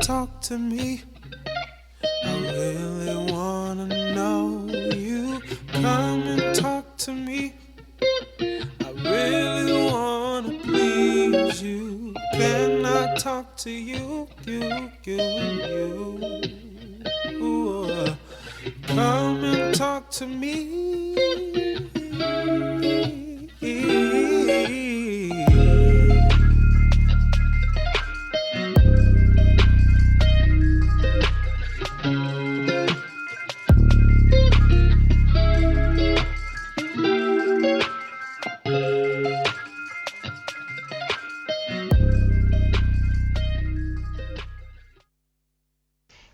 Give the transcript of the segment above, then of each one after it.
talk to me. I really wanna know you. Come and talk to me. I really wanna please you. Can I talk to you? Ooh, come and talk to me.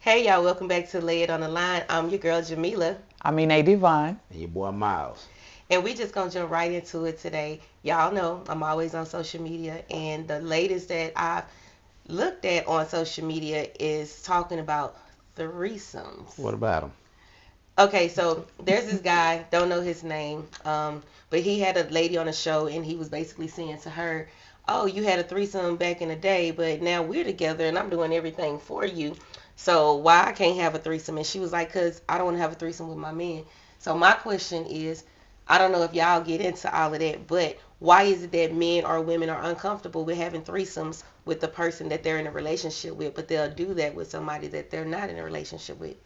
Hey y'all, welcome back to Lay It on the Line. I'm your girl Jamila. I mean, A Divine. And your boy Miles. And we just gonna jump right into it today. Y'all know I'm always on social media, and the latest that I've looked at on social media is talking about threesomes. What about him? Okay, so there's this guy, don't know his name, but he had a lady on a show, and he was basically saying to her, "Oh, you had a threesome back in the day, but now we're together, and I'm doing everything for you. So why I can't have a threesome?" And she was like, "Cause I don't want to have a threesome with my man." So my question is, I don't know if y'all get into all of that, but why is it that men or women are uncomfortable with having threesomes with the person that they're in a relationship with, but they'll do that with somebody that they're not in a relationship with?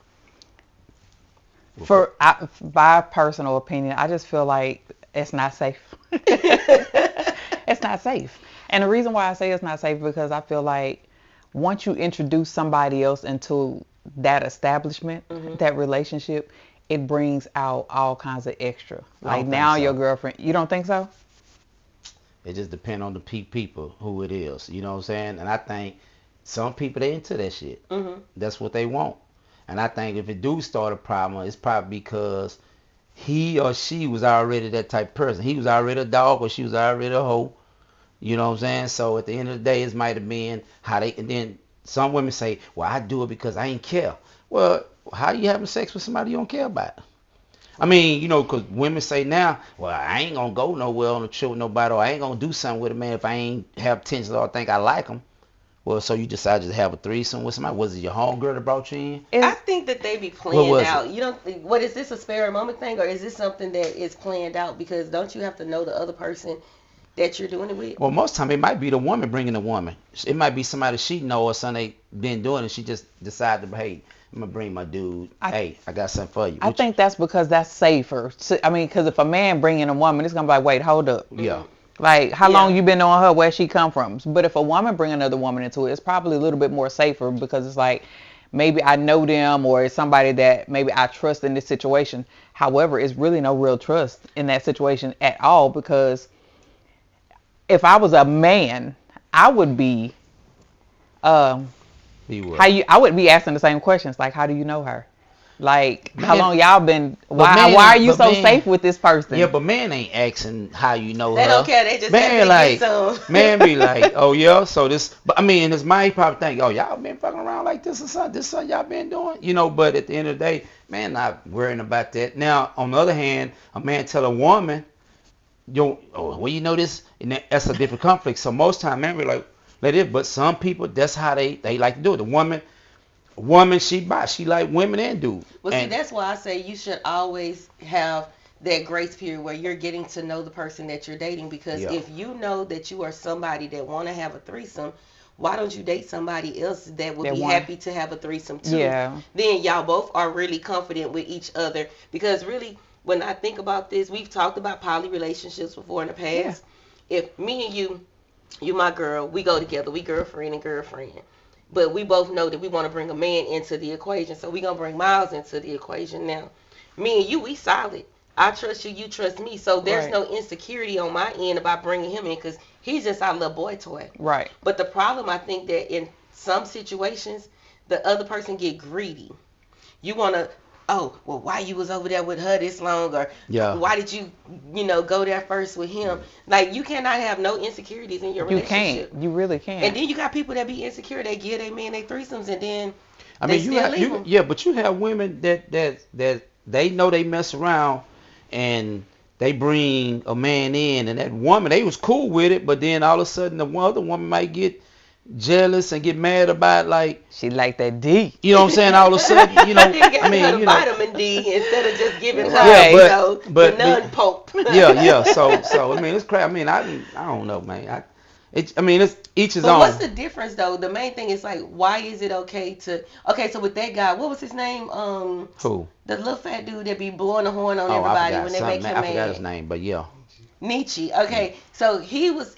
By personal opinion, I just feel like it's not safe. It's not safe. And the reason why I say it's not safe because I feel like once you introduce somebody else into that establishment, that relationship, it brings out all kinds of extra. Like now your girlfriend, you don't think so? It just depends on the people who it is. You know what I'm saying? And I think some people they into that shit. That's what they want. And I think if it do start a problem, it's probably because he or she was already that type of person. He was already a dog or she was already a hoe. You know what I'm saying? So at the end of the day, it might have been how they, and then some women say, well, I do it because I ain't care. Well, how you having sex with somebody you don't care about? I mean, you know, because women say now, well, I ain't going to go nowhere on a trip with nobody, or I ain't going to do something with a man if I ain't have tensions or think I like him. Well, so you decided to have a threesome with somebody? Was it your homegirl that brought you in? I think that they be planned out. You don't think, what is this, a spare moment thing, or is this something that is planned out? Because don't you have to know the other person that you're doing it with? Well, most time it might be the woman bringing the woman. It might be somebody she know or something they been doing, and she just decided, hey, I'm gonna bring my dude. Hey, I got something for you. I think that's because that's safer. I mean, because if a man bringing a woman, it's gonna be like, wait, hold up. Yeah. Like, how long you been knowing her? Where she come from? But if a woman bring another woman into it, it's probably a little bit more safer because it's like, maybe I know them or it's somebody that maybe I trust in this situation. However, it's really no real trust in that situation at all because if I was a man, I would be, I would be asking the same questions. Like, how do you know her? Like, how long y'all been? Why are you so safe with this person? Yeah, but man ain't asking how you know they her. They don't care. They just man like man be like, oh yeah, so this. But I mean, it's my probably think, oh y'all been fucking around like this or something. This something y'all been doing, you know. But at the end of the day, man, not worrying about that. Now, on the other hand, a man tell a woman, well, you know this, and that's a different conflict. So most time, men be like it. But some people, that's how they like to do it. The woman she like women and dudes. Well, see, that's why I say you should always have that grace period where you're getting to know the person that you're dating, because if you know that you are somebody that want to have a threesome, why don't you date somebody else that would be happy to have a threesome too? Yeah. Then y'all both are really confident with each other, because really, when I think about this, we've talked about poly relationships before in the past. Yeah. If me and you my girl, we go together, we girlfriend and girlfriend. But we both know that we want to bring a man into the equation. So we're going to bring Miles into the equation now. Me and you, we solid. I trust you, you trust me. So there's no insecurity on my end about bringing him in, because he's just our little boy toy. Right. But the problem, I think, that in some situations, the other person get greedy. You want to, oh, well, why you was over there with her this long, or why did you go there first with him? Like, you cannot have no insecurities in your relationship. You can't. You really can't. And then you got people that be insecure. They give their man their threesomes, and then but you have women that they know they mess around, and they bring a man in, and that woman, they was cool with it, but then all of a sudden the other woman might get jealous and get mad about like, She like that D. you know what I'm saying? All of a sudden, I mean, you know, vitamin D instead of just giving her, yeah, you know, but the non-pope. yeah. So I mean, it's crap. I mean, I don't know, man. I mean, it's each his But own. what's the difference though? The main thing is like, why is it okay to? Okay, so with that guy, what was his name? Who? The little fat dude that be blowing the horn on Oh, everybody I when forgot they make him I forgot mad. his name, but yeah. Nietzsche. Okay, so he was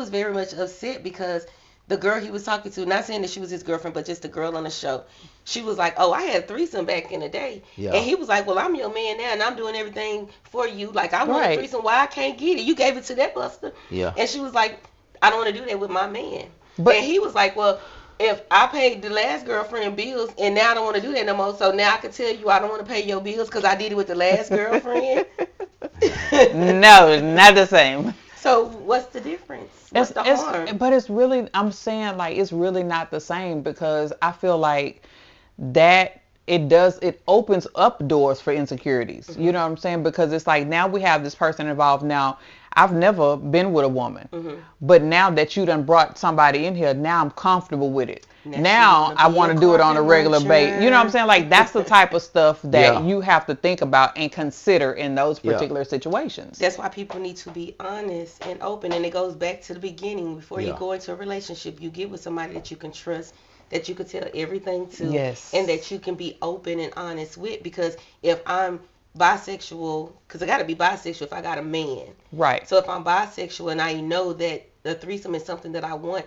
very much upset because the girl he was talking to, not saying that she was his girlfriend, but just the girl on the show, she was like, oh, I had a threesome back in the day. Yeah. And he was like, well, I'm your man now, and I'm doing everything for you. Like, I want a Right. threesome. Why I can't get it? You gave it to that buster. Yeah. And she was like, I don't want to do that with my man. But- and he was like, well, if I paid the last girlfriend bills and now I don't want to do that no more, so now I can tell you I don't want to pay your bills because I did it with the last girlfriend. No, not the same. So what's the difference? What's the harm? But it's really, I'm saying like it's really not the same because I feel like that it opens up doors for insecurities. Mm-hmm. You know what I'm saying? Because it's like now we have this person involved. Now I've never been with a woman, Mm-hmm. but now that you done brought somebody in here, now I'm comfortable with it. Now Now she I wanna want be to a do it on a carpet regular muncher. basis. You know what I'm saying? Like that's the type of stuff that Yeah. you have to think about and consider in those Yeah. particular situations. That's why people need to be honest and open. And it goes back to the beginning. Before you Yeah. go into a relationship, you get with somebody that you can trust, that you can tell everything to, Yes. and that you can be open and honest with. Because if I'm bisexual, because I got to be bisexual if I got a man. Right. So if I'm bisexual and I know that the threesome is something that I want,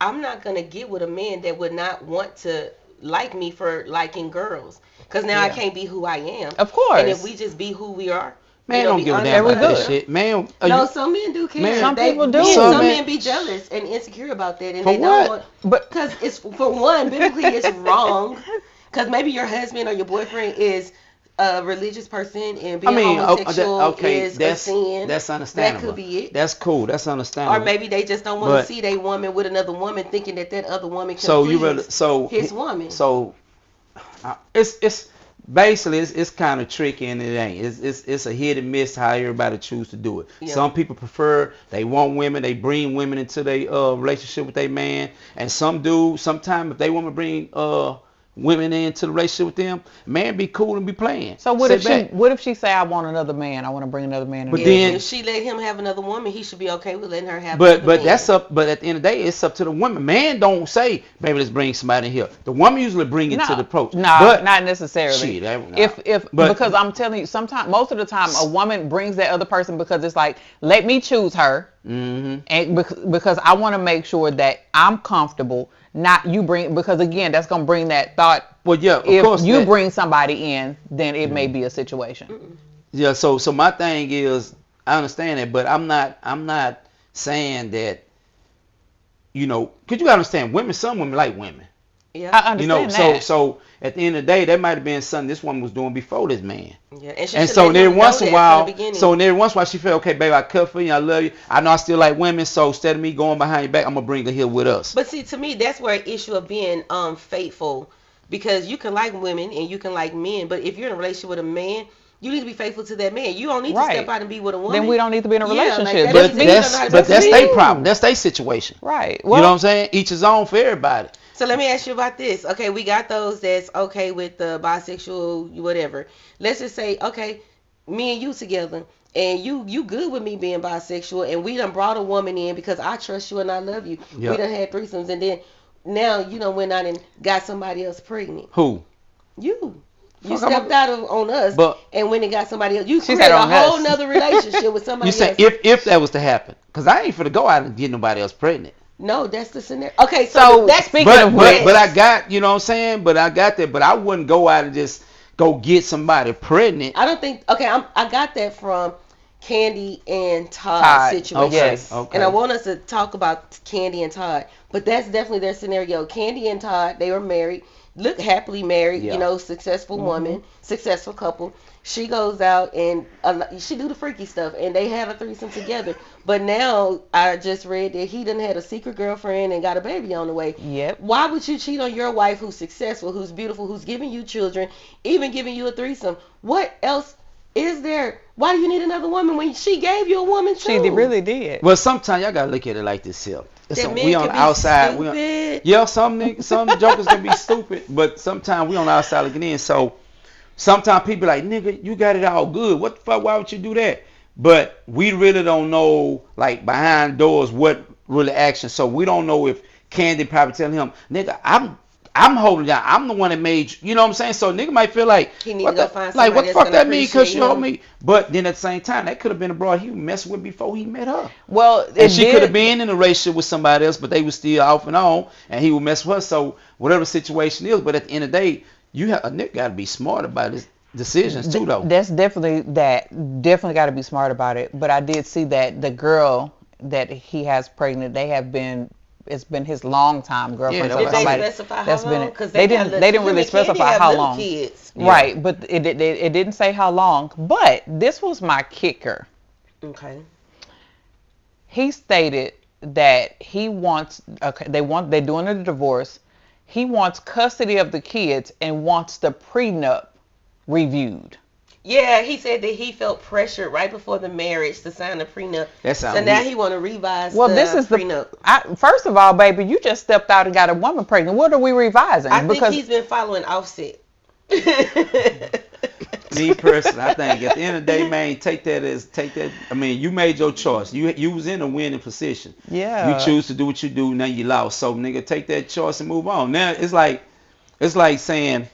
I'm not going to get with a man that would not want to like me for liking girls. Because now I Yeah. can't be who I am. Of course. And if we just be who we are, Man, you know, don't be give a honest damn with about us. that shit. Man, No, some men do care. Man, some people do. Men, Some some men- men be jealous and insecure about that, and For they what? don't want. But Because it's for one, biblically it's wrong. Because maybe your husband or your boyfriend is a religious person, and being homosexual is a sin. that's understandable. That could be it. That's cool. That's understandable. Or maybe they just don't want But- to see their woman with another woman, thinking that that other woman can so please you really his woman. So it's basically it's kind of tricky and it ain't. It's a hit and miss how everybody choose to do it. Yeah. Some people prefer they want women, they bring women into their relationship with their man, and some do. Sometimes if they want to bring women into the relationship with them, man be cool and be playing. so what Sit if back. what if she say I want another man? I want to bring another man in. But here. then- if she let him have another woman, he should be okay with letting her have. But another man. that's up. But at the end of the day, it's up to the woman. Man don't say, baby, let's bring somebody in here. The woman usually bring it to the approach. No, but not necessarily. Shit, that- nah. But But- because I'm telling you, sometimes most of the time a woman brings that other person because it's like, let me choose her, Mm-hmm. and because I want to make sure that I'm comfortable. Not you bring, because again, that's gonna bring that thought. Well, yeah, of If course. you that- bring somebody in, then it may be a situation. Yeah, so my thing is, I understand that, but I'm not saying that, you know, cause you gotta understand, some women like women. yeah, I You know, understand that. so at the end of the day, that might have been something this woman was doing before this man. yeah. And, she And should so let every him once know in a that while, from the beginning. so every once in a while she felt, okay, baby, I cut for you, I love you. I know I still like women, so instead of me going behind your back, I'm gonna bring her here with us. But see, to me, that's where an issue of being faithful, because you can like women and you can like men, but if you're in a relationship with a man, you need to be faithful to that man. You don't need to Right. step out and be with a woman. Then we don't need to be in a Yeah, like relationship. that But doesn't mean you don't know how to that's be their you. problem. That's their situation. Right. You know what I'm saying? Each his own for everybody. So let me ask you about this. Okay, we got those that's okay with the bisexual, whatever. Let's just say, okay, me and you together, and you good with me being bisexual, and we done brought a woman in because I trust you and I love you. Yeah. We done had threesomes, and then now you done went out and got somebody else pregnant. Who? You Fuck, stepped out on us, But- and when it got somebody else, you She created said a on whole us. nother relationship with somebody You say else. if that was to happen, because I ain't finna go out and get nobody else pregnant. No, that's the scenario. Okay, So, so that's speaking But of but which- but I got, you know what I'm saying? But I got that. But I wouldn't go out and just go get somebody pregnant. I don't think. Okay, I got that from Kandi and Todd Todd, situation. yes. Okay. And I want us to talk about Kandi and Todd, but that's definitely their scenario. Kandi and Todd, they were married, look happily married, Yeah. you know, successful Mm-hmm. woman, successful couple. She goes out and she do the freaky stuff, and they had a threesome together. But now I just read that he done had a secret girlfriend and got a baby on the way. Yep. Why would you cheat on your wife who's successful, who's beautiful, who's giving you children, even giving you a threesome? What else is there? Why do you need another woman when she gave you a woman too? She really did. Well, sometimes y'all gotta look at it like this here. We on the outside. Some jokers can be stupid, but sometimes we on the outside looking in. So sometimes people like, nigga, you got it all good. What the fuck? Why would you do that? But we really don't know, like, behind doors what really action. So we don't know if Kandi probably telling him, nigga, I'm holding down. I'm the one that made you. You know what I'm saying? So nigga might feel like, he need to go find like, what somebody the that's fuck gonna that mean? Because appreciate you hold him. me. But then at the same time, that could have been a broad he was messing with before he met her. Well, And she could have been in a relationship with somebody else, but they was still off and on, and he would mess with her. So whatever the situation is, but at the end of the day, a nigga got to be smart about his decisions too, though. That's definitely got to be smart about it. But I did see that the girl that he has pregnant, it's been his long-time girlfriend. Yeah, Did they specify how long? Because they didn't really specify how long. Kids. Yeah. Right, but it didn't say how long. But this was my kicker. Okay. He stated that he wants. Okay, they're doing a divorce. He wants custody of the kids and wants the prenup reviewed. Yeah, he said that he felt pressured right before the marriage to sign the prenup. So now he want to revise this is prenup. First of all, baby, you just stepped out and got a woman pregnant. What are we revising? I think he's been following Offset. Me personally, I think at the end of the day, man, take that. I mean, you made your choice. You was in a winning position. Yeah. You choose to do what you do. Now you lost. So nigga, take that choice and move on. Now it's like saying,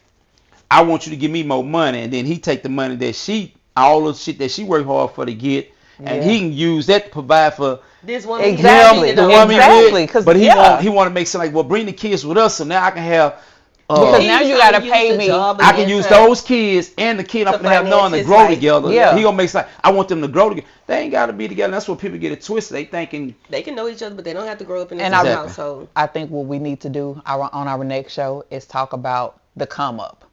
I want you to give me more money, and then he take the money that all the shit that she worked hard for to get, and he can use that to provide for this woman. Exactly. The woman Exactly. But he want to make it like, well, bring the kids with us, so now I can have. Because now you gotta pay me. I can use those kids and the kid I'm gonna have knowing to grow together. Yeah. He gonna make it like, I want them to grow together. They ain't gotta be together. That's what people get it twisted. They thinking they can know each other, but they don't have to grow up in the And same I- household. I think what we need to do on our next show is talk about the come up.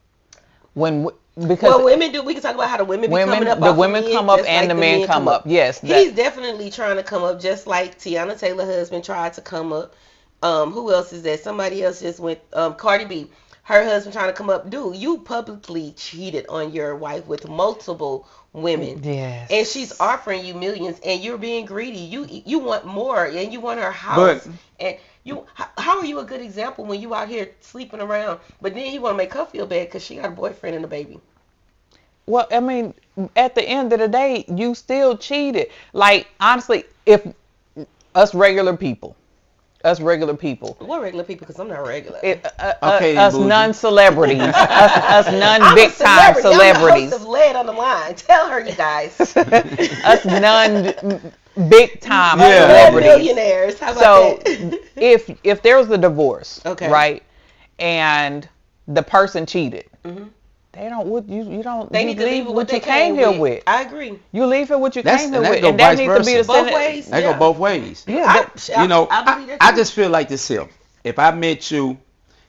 Because women do. We can talk about how the women be coming up. the women come up and the men come up. Yes, he's definitely trying to come up, just like Tiana Taylor's husband tried to come up. Who else is that? Somebody else just went. Cardi B, her husband trying to come up. Dude, you publicly cheated on your wife with multiple women. Yes. And she's offering you millions, and you're being greedy. You want more, and you want her house. And how are you a good example when you out here sleeping around, but then you want to make her feel bad because she got a boyfriend and a baby? Well, I mean, at the end of the day, you still cheated. Like, honestly, if us regular people. What regular people? Because I'm not regular. Us non-celebrities. us non-big time celebrities. I'm the host of Lead on the Line. Tell her, you guys. Us non-big time celebrities. Millionaires. How about that? if there was a divorce, okay, right, and the person cheated, mm-hmm. They don't. You don't. They need to leave what you came here with. I agree. You leave it what you came here with, and that needs to be the both ways. That go both ways. Yeah. I just feel like this here. If I met you,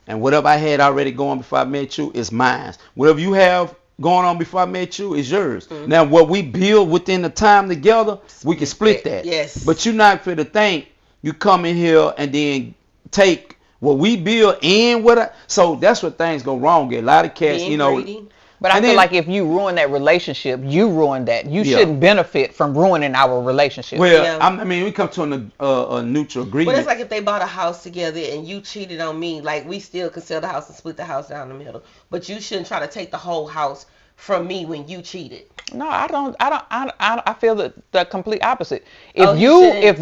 and whatever I had already going before I met you is mine. Whatever you have going on before I met you is yours. Mm-hmm. Now, what we build within the time together, we can split that. Yes. But you're not fit to think you come in here and then take what we build and so that's what things go wrong. Get a lot of cats, greedy. But I feel like if you ruin that relationship, you ruin that. You shouldn't benefit from ruining our relationship. Well, I mean, we come to a neutral agreement. But it's like if they bought a house together and you cheated on me, like we still can sell the house and split the house down the middle. But you shouldn't try to take the whole house from me when you cheated. No, I don't. I feel the complete opposite. If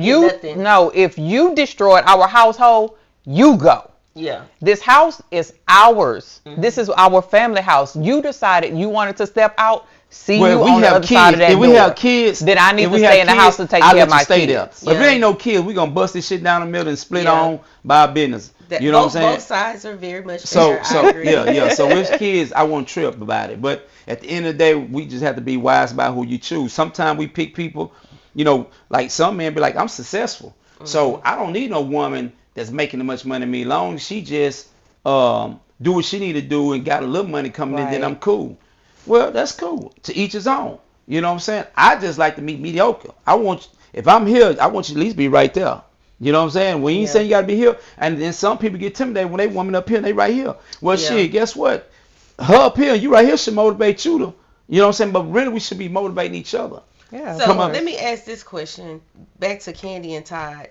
you destroyed our household, you go. Yeah. This house is ours. Mm-hmm. This is our family house. You decided you wanted to step out. See you on the other kids, side of that if we door. have kids, then I need to stay in the house to take care of my kids. There. But if there ain't no kids, we gonna bust this shit down the middle and split on by our business. You know what I'm saying? Both sides are very much so I agree. yeah. So with kids, I won't trip about it. But at the end of the day, we just have to be wise about who you choose. Sometimes we pick people, like some men be like, I'm successful, so I don't need no woman that's making as much money as me. Long as she just do what she need to do and got a little money coming in, then I'm cool. Well, that's cool. To each his own. You know what I'm saying? I just like to meet mediocre. If I'm here, I want you to at least be right there. You know what I'm saying? When you say you got to be here, and then some people get intimidated when they woman up here and they right here. Well, shit, guess what? Her up here, you right here should motivate you to. You know what I'm saying? But really, we should be motivating each other. Yeah. So let me ask this question back to Kandi and Todd.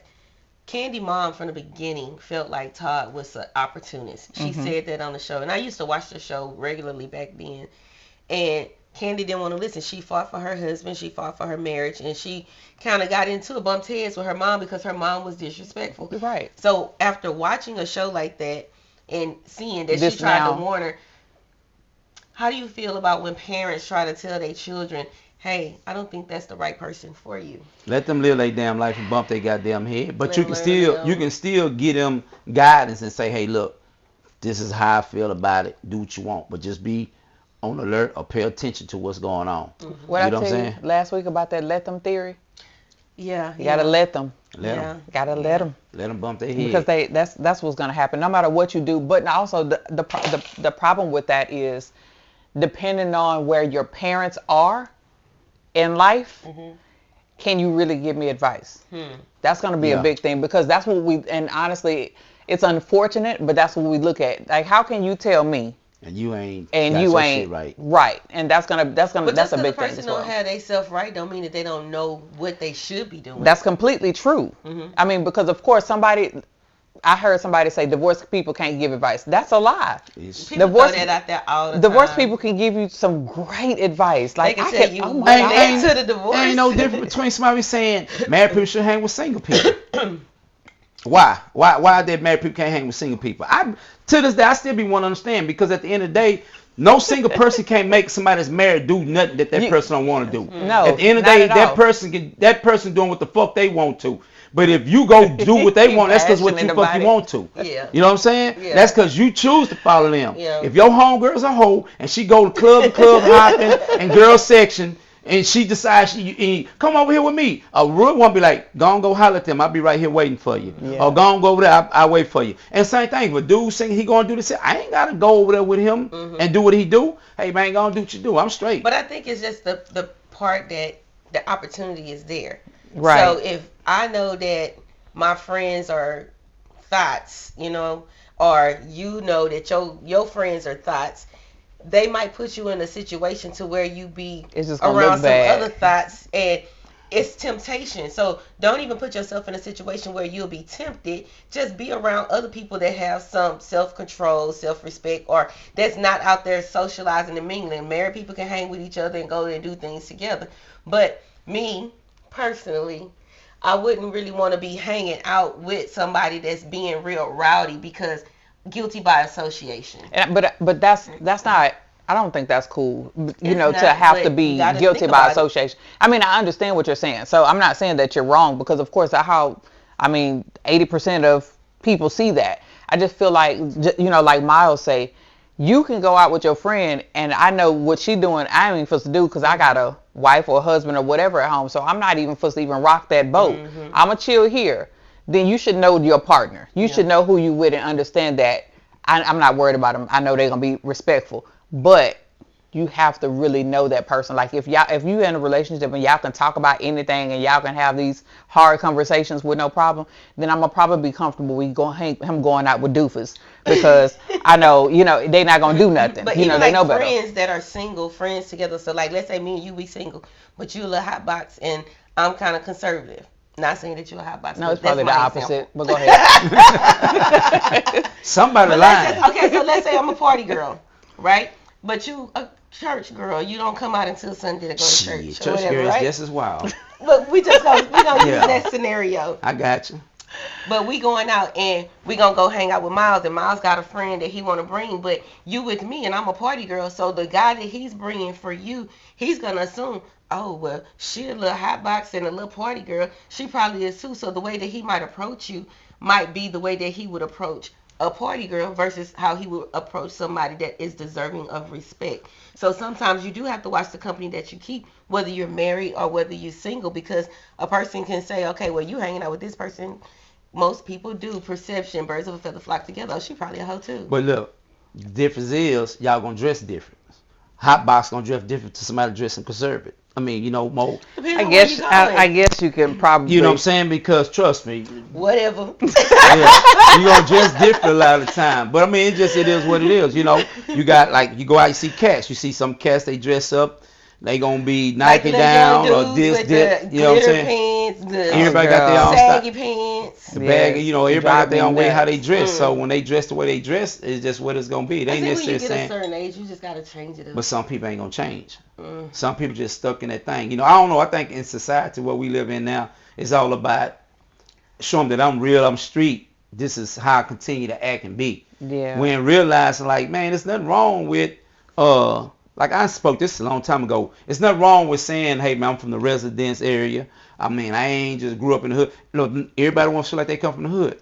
Candy mom from the beginning felt like Todd was an opportunist. She said that on the show, and I used to watch the show regularly back then. And Candy didn't want to listen. She fought for her husband. She fought for her marriage, and she kind of got into a bumped heads with her mom because her mom was disrespectful. Right. So after watching a show like that and seeing that This she tried now. to warn her, how do you feel about when parents try to tell their children, hey, I don't think that's the right person for you? Let them live their damn life and bump their goddamn head. But Let you them can learn still them. you can still give them guidance and say, hey, look, this is how I feel about it. Do what you want, but just be on alert or pay attention to what's going on. What You I know what I'm tell you saying? last week about that let them theory? Yeah. You gotta let them. Let Yeah. them. Gotta let them. Let them bump their head. Because that's what's gonna happen no matter what you do. But also the problem with that is depending on where your parents are in life, can you really give me advice? That's gonna be Yeah. a big thing because that's what we, and honestly, it's unfortunate, but that's what we look at. Like, how can you tell me and you ain't and got you your ain't shit right. And that's But that's just a because big the thing person as well. don't have they self right don't mean that they don't know what they should be doing. That's completely true. I mean, because of course I heard somebody say divorced people can't give advice. That's a lie. It's- People divorce- throw that out there all the Divorced time. people can give you some great advice. They Like can I tell can, you oh what my God. led to the divorce. Ain't no difference between somebody saying married people should hang with single people. Why? Why that married people can't hang with single people? To this day I still be want to understand because at the end of the day, no single person can't make somebody that's married do nothing that person don't want to do. No, At the end of the not day, at all. that person doing what the fuck they want to. But if you go do what they want, that's because what you Passionate fucking about it. want to. Yeah. You know what I'm saying? Yeah. That's because you choose to follow them. Yeah. If your homegirl's a hoe and she go to club hopping and girl section and she decides she come over here with me, a real one be like, go holler at them. I'll be right here waiting for you. Yeah. Or go over there. I'll wait for you. And same thing. If a dude saying he gonna do this, I ain't gotta go over there with him and do what he do. Hey man, go do what you do. I'm straight. But I think it's just the part that the opportunity is there. Right. So if I know that my friends are thoughts, or you know that your friends are thoughts, they might put you in a situation to where you be It's just gonna around look some bad. other thoughts, and it's temptation. So don't even put yourself in a situation where you'll be tempted. Just be around other people that have some self-control, self-respect, or that's not out there socializing and mingling. Married people can hang with each other and go and do things together. But me, personally, I wouldn't really want to be hanging out with somebody that's being real rowdy because guilty by association. But that's not. I don't think that's cool. It's to not, have to but be you gotta guilty think by about it. association. I mean, I understand what you're saying. So I'm not saying that you're wrong because of course 80% of people see that. I just feel like like Miles say, you can go out with your friend and I know what she doing. I ain't even supposed to do because I got a wife or a husband or whatever at home. So I'm not even supposed to even rock that boat. I'ma chill here. Then you should know your partner. You should know who you with and understand that. I'm not worried about them. I know they're gonna be respectful, but you have to really know that person. Like if you in a relationship and y'all can talk about anything and y'all can have these hard conversations with no problem, then I'm gonna probably be comfortable with him going out with doofus because I know they not gonna do nothing. But they even know like better. friends that are single, friends together. So like, let's say me and you be single, but you a little hot box and I'm kind of conservative. Not saying that you're a hot box. No, but it's probably the that's my opposite. example. But go ahead. Somebody But lying. so let's say I'm a party girl, right? But you a church girl. You don't come out until Sunday to go to church Shit, or church whatever, girl is right? just as wild. Look, we gonna Yeah. use that scenario. I got you. But we going out and we gonna go hang out with Miles, and Miles got a friend that he want to bring, but you with me and I'm a party girl, so the guy that he's bringing for you, he's gonna assume, oh well, she a little hot box and a little party girl, she probably is too. So the way that he might approach you might be the way that he would approach a party girl versus how he would approach somebody that is deserving of respect. So sometimes you do have to watch the company that you keep, whether you're married or whether you're single, because a person can say, okay, well, you hanging out with this person. Most people do. Perception, birds of a feather flock together. Oh, she probably a hoe too. But look, the difference is y'all gonna dress different. Hot box gonna dress different to somebody dressing conservative. I mean, more. Depends I on where guess you going. I guess you can probably. You know what I'm saying? Because trust me, Whatever. yeah, you gonna dress different a lot of the time. But I mean, it is what it is. You got like you go out, you see cats. You see some cats they dress up. They gonna be Like Nike the down young or dudes this, with this. the You know what I'm glitter saying? pants, the Everybody got their girl. own saggy style. pants. The bag, Yes, you know, it everybody drive got their me own way how they nuts. dress. So when they dress the way they dress, it's just what it's gonna be. It I ain't think when you necessarily get a saying. certain age, you just gotta change it up. But some people ain't gonna change. Mm. Some people just stuck in that thing. You know, I don't know. I think in society where we live in now, it's all about showing that I'm real, I'm street. This is how I continue to act and be. Yeah. When realizing like, man, there's nothing wrong with like I spoke this a long time ago. It's nothing wrong with saying, hey man, I'm from the residence area. I mean, I ain't just grew up in the hood. Look, everybody wants to feel like they come from the hood.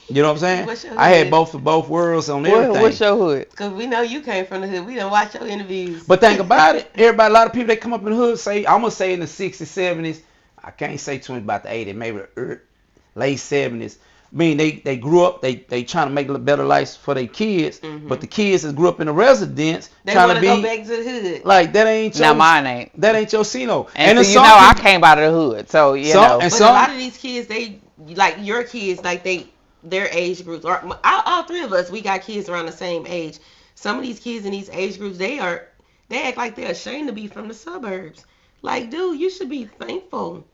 You know what I'm saying? What's your I had hood? both worlds on everything. What's your hood? Cause we know you came from the hood. We done watch your interviews. But think about it. Everybody, a lot of people that come up in the hood say, I'm gonna say in the 60s, 70s. I can't say too much about the 80s, maybe the late 70s. I mean, they grew up, they trying to make a better life for their kids, but the kids that grew up in the residence They trying want to to be go back to the hood. like that ain't your Now mine ain't. that ain't your Cino. And it's so, you know, I came out of the hood, so you know. But a lot of these kids, they like your kids, like their age groups, or all three of us, we got kids around the same age. Some of these kids in these age groups, they act like they're ashamed to be from the suburbs. Like, dude, you should be thankful.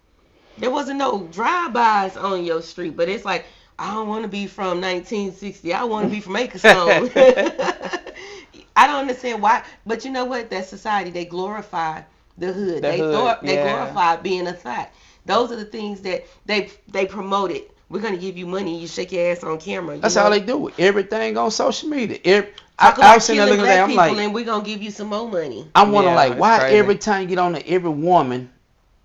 There wasn't no drive-bys on your street, but it's like, I don't want to be from 1960. I want to be from Acrestone. I don't understand why, but you know what? That society, they glorify the hood. They glorify being a thot. Those are the things that they promoted. We're gonna give you money. You shake your ass on camera. That's how they do it. Everything on social media. I've seen that looking at. I'm like, and we're gonna give you some more money. I'm wondering like, why crazy. every time you get on every woman,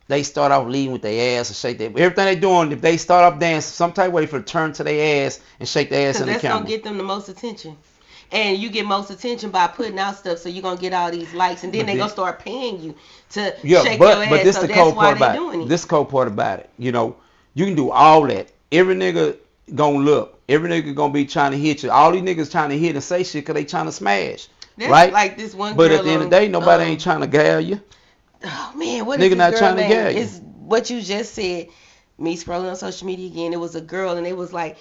they start off leading with their ass and shake their. Everything they doing, if they start off dancing, some type of way for to turn to their ass and shake their ass in the camera. That's gonna get them the most attention. And you get most attention by putting out stuff, so you're gonna get all these likes, and then they're gonna start paying you to shake your ass. But this so the that's cold why part they're about doing it. it. This cold part about it. You know, you can do all that. Every nigga gonna look. Every nigga gonna be trying to hit you. All these niggas trying to hit and say shit because they trying to smash. That's right? Like this one but girl at the end of the day, nobody ain't trying to gal you. Oh man, what nigga is this not girl trying name? to gal you. It's what you just said. Me scrolling on social media again. It was a girl, and it was like,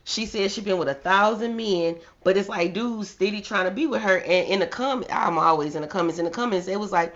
she said she been with 1,000 men, but it's like dudes steady trying to be with her. And in the comment, I'm always in the comments. In the comments, it was like,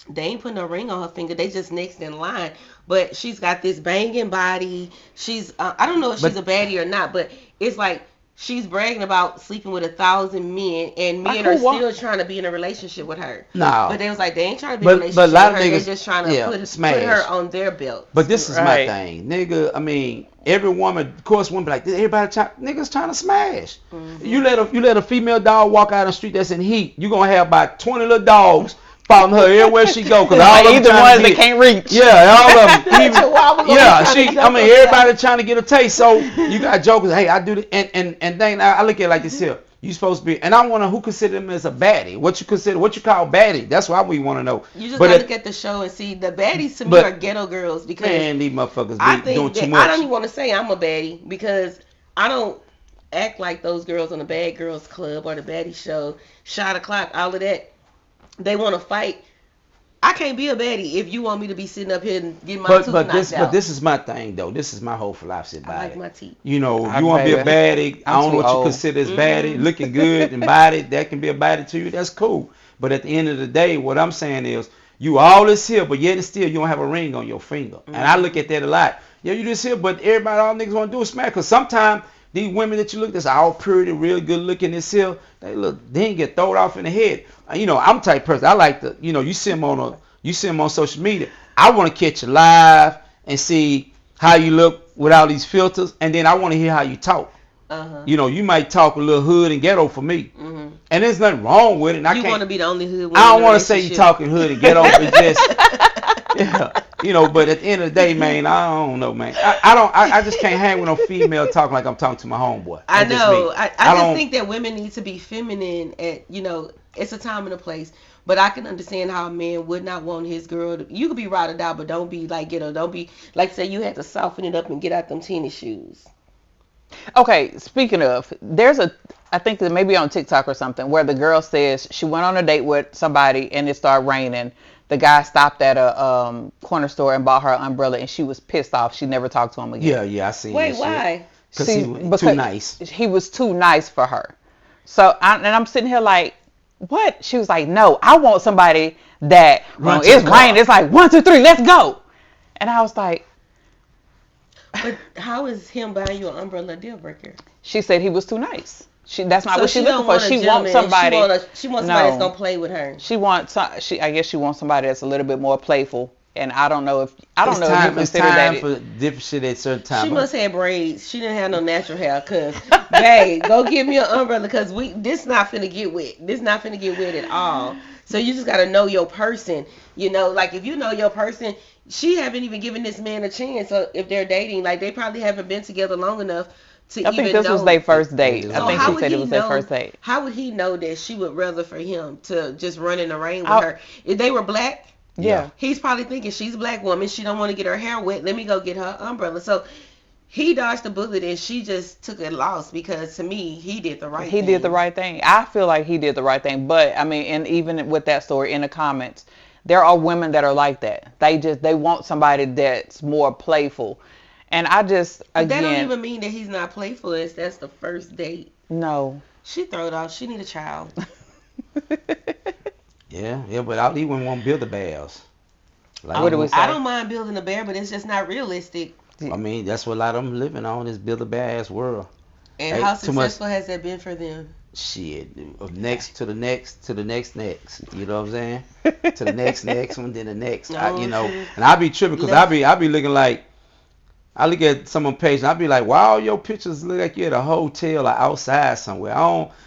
they ain't putting a ring on her finger. They just next in line. But she's got this banging body. She's I don't know if she's a baddie or not, but it's like she's bragging about sleeping with 1,000 men, and men are still trying to be in a relationship with her. No. But they was like, they ain't trying to be in a relationship but a lot with of her. niggas, They're just trying to put her on their belt. But this is my thing, nigga. I mean, every woman, of course, women be like, niggas trying to smash. Mm-hmm. You let a female dog walk out on the street that's in heat, you gonna have about 20 little dogs following her everywhere she go, cause all of them either ones that can't reach. Yeah, all of them. Everybody trying to get a taste. So you got jokers. Hey, I do this, and then I look at it like this here. You supposed to be, and I want to who consider them as a baddie. What you call baddie? That's what we want to know. You just gotta look at the show and see the baddies to me are ghetto girls, because man, these motherfuckers be doing too much. I don't even want to say I'm a baddie, because I don't act like those girls on the Bad Girls Club or the Baddie Show, Shot O'Clock, all of that. They want to fight. I can't be a baddie if you want me to be sitting up here and getting my tooth knocked out. But this is my thing, though. This is my whole philosophy about it. I like my teeth. You know, you want to be a baddie. I don't know what you consider as baddie. Looking good and body, that can be a baddie to you. That's cool. But at the end of the day, what I'm saying is, you all this here, but yet and still you don't have a ring on your finger. And I look at that a lot. Yeah, you just here, but everybody, all niggas want to do is smack. Because sometimes these women that you look, that's all pretty, real good looking, this here, they get thrown off in the head. You know, I'm the type of person, I like to, you know, you see them on social media. I want to catch you live and see how you look with all these filters, and then I want to hear how you talk. You know, you might talk a little hood and ghetto for me, and there's nothing wrong with it. And you want to be the only hood. I don't want to say you talking hood and ghetto, but just you know. But at the end of the day, man, I don't know, man. I just can't hang with no female talking like I'm talking to my homeboy. I know. I just think that women need to be feminine. It's a time and a place. But I can understand how a man would not want his girl to. You could be ride or die, but don't be like ghetto. Don't be like, say you had to soften it up and get out them tennis shoes. Okay, speaking of, I think that maybe on TikTok or something, where the girl says she went on a date with somebody and it started raining. The guy stopped at a corner store and bought her an umbrella, and she was pissed off. She never talked to him again. Yeah, I see. Wait, why? Because he was too nice. He was too nice for her. So I'm sitting here like, what? She was like, no, I want somebody that Run when to it's the car. raining, it's like 1, 2, 3, let's go. And I was like, But how is him buying you an umbrella a deal breaker? she said he was too nice. That's not So what she's looking don't for. want a She gentleman, wants somebody. She wants somebody that's gonna play with her. She wants. I guess she wants somebody that's a little bit more playful. And I don't know if It's if you time consider that. for different shit at certain times. She must have braids. She didn't have no natural hair. Cause, babe, go get me an umbrella. Cause this not finna get wet. This not finna get wet at all. So you just gotta know your person. You know, like if you know your person, she haven't even given this man a chance. So if they're dating, like they probably haven't been together long enough to I even think this know. was their first date. So I think how she would said he it was their know- first date. How would he know that she would rather for him to just run in the rain with I- her? If they were black, Yeah. he's probably thinking she's a black woman. She don't want to get her hair wet. Let me go get her umbrella. So he dodged the bullet and she just took a loss because to me he did the right thing. He did the right thing. I feel like he did the right thing. But I mean, and even with that story in the comments, there are women that are like that. They want somebody that's more playful. And I just But that don't again even mean that he's not playful. That's the first date. no. She throw it off. She need a child. Yeah, but all these women want Build-A-Bears. Like, What do we say? I don't mind building a bear, but it's just not realistic. I mean, that's what a lot of them living on, this Build-A-Bear ass world. And Hey, how too much- successful has that been for them? Shit, of next to the next to the next. You know what I'm saying? To the next one, then the next. You know, and I be tripping because I be looking like. I look at someone page and I be like, wow, your pictures look like you're at a hotel or outside somewhere.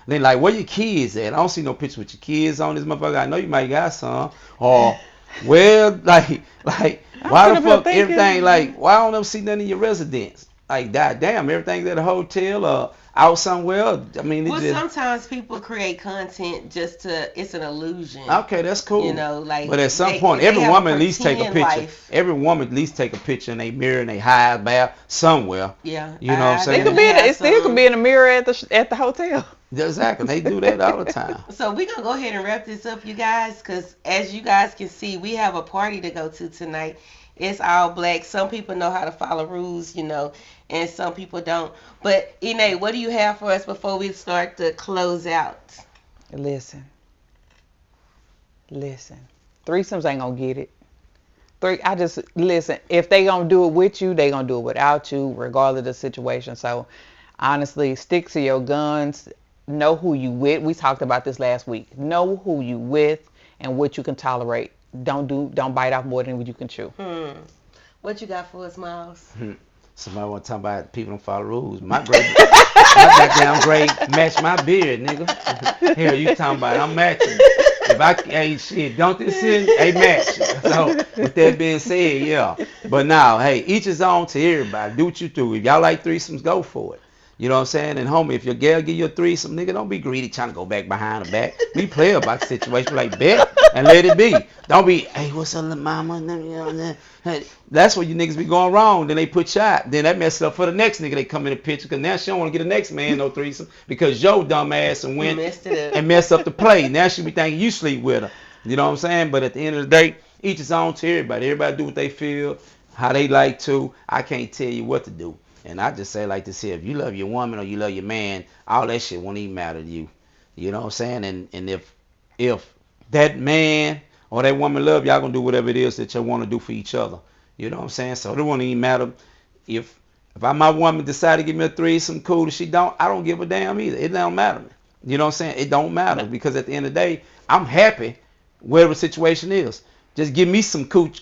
Then like, where your kids at? I don't see no picture with your kids on this motherfucker. I know you might got some. Or, well, like, why the fuck everything, like, why I don't ever see nothing in your residence? Like, damn, everything's at a hotel or out somewhere. I mean, Well, sometimes people create content it's an illusion. Okay, that's cool. You know, like. But at some point, they every have woman at least take a pretend picture. life. Every woman at least take a picture in a mirror in a high bath somewhere. Yeah. You know what I'm They saying? could be it still could be in a mirror at the hotel. Exactly. They do that all the time. So we're going to go ahead and wrap this up, you guys, because as you guys can see, we have a party to go to tonight. It's all black. Some people know how to follow rules, you know, and some people don't. But, Ine, what do you have for us before we start to close out? Listen. Threesomes ain't gonna get it. Listen, if they gonna do it with you, they gonna do it without you, regardless of the situation. So honestly, stick to your guns. Know who you with. We talked about this last week. Know who you with and what you can tolerate. Don't bite off more than what you can chew. What you got for us, Miles? Somebody want to talk about people don't follow rules. My goddamn grade match my beard, nigga. Hell, you talking about I'm matching. Hey, shit, don't this shit, hey, match. So, with that being said, yeah. But now, hey, each is on to everybody. Do what you do. If y'all like threesomes, go for it. You know what I'm saying? And homie, if your girl give you a threesome, nigga, don't be greedy trying to go back behind her back. Be player about the situation, like bet and let it be. Don't be, hey, what's up, little mama? Hey, that's where you niggas be going wrong. Then they put shot. Then that messes up for the next nigga they come in the picture because now she don't want to get the next man no threesome because your dumb ass and went and messed up the play. Now she be thinking you sleep with her. You know what I'm saying? But at the end of the day, each is on to everybody. Everybody do what they feel, how they like to. I can't tell you what to do. And I just say like this here, if you love your woman or you love your man, all that shit won't even matter to you. You know what I'm saying? And if that man or that woman love, y'all gonna do whatever it is that you want to do for each other. You know what I'm saying? So it won't even matter if my woman decide to give me a threesome, cool. If she don't, I don't give a damn either. It don't matter. You know what I'm saying? It don't matter because at the end of the day, I'm happy whatever the situation is. Just give me some cooch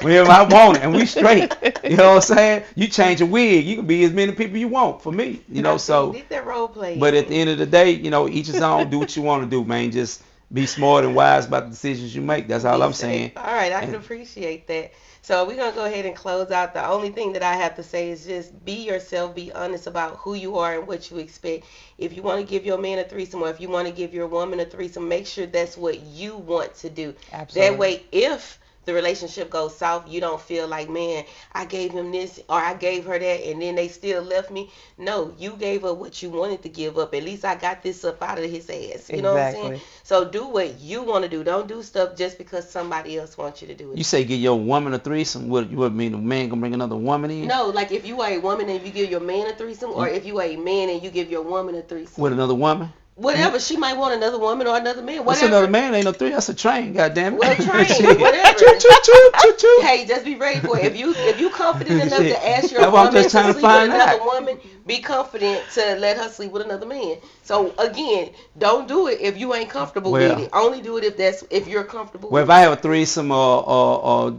whenever I want it, and we straight. You know what I'm saying? You change a wig, you can be as many people you want for me. You know, so. Did that role play? But at the end of the day, you know, each his own. Do what you want to do, man. Just be smart and wise about the decisions you make. That's all I'm saying. All right, I can appreciate that. So we're going to go ahead and close out. The only thing that I have to say is just be yourself, be honest about who you are and what you expect. If you want to give your man a threesome or if you want to give your woman a threesome, make sure that's what you want to do. Absolutely. That way, if the relationship goes south, you don't feel like, man, I gave him this or I gave her that and then they still left me. No, you gave up what you wanted to give up. At least I got this up out of his ass. You know what I'm saying? So do what you want to do. Don't do stuff just because somebody else wants you to do it. You say give your woman a threesome, what mean the man gonna bring another woman in? No, like if you are a woman and you give your man a threesome or if you are a man and you give your woman a thresome. With another woman? Whatever, she might want another woman or another man. What's Whatever. another man? Ain't no three. That's a train. Goddamn it. Well, train, Shit. whatever. Choo, choo, choo, choo, choo. Hey, just be ready for it. If you confident enough Shit. to ask your That's what I'm woman to just trying to sleep with find another out. woman, be confident to let her sleep with another man. So again, don't do it if you ain't comfortable Well. with it. Only do it if you're comfortable. Well, if with I have a threesome or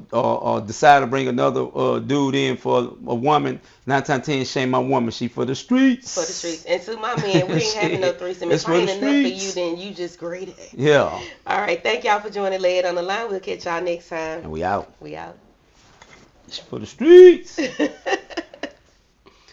decide to bring another dude in for a woman, 9 times 10 shame my woman. She for the streets. For the streets. And to my man, we ain't having no threesome. It's If for I ain't the enough for you, streets. then you just great. Yeah. All right. Thank y'all for joining Lay It on the Line. We'll catch y'all next time. And we out. We out. It's for the streets.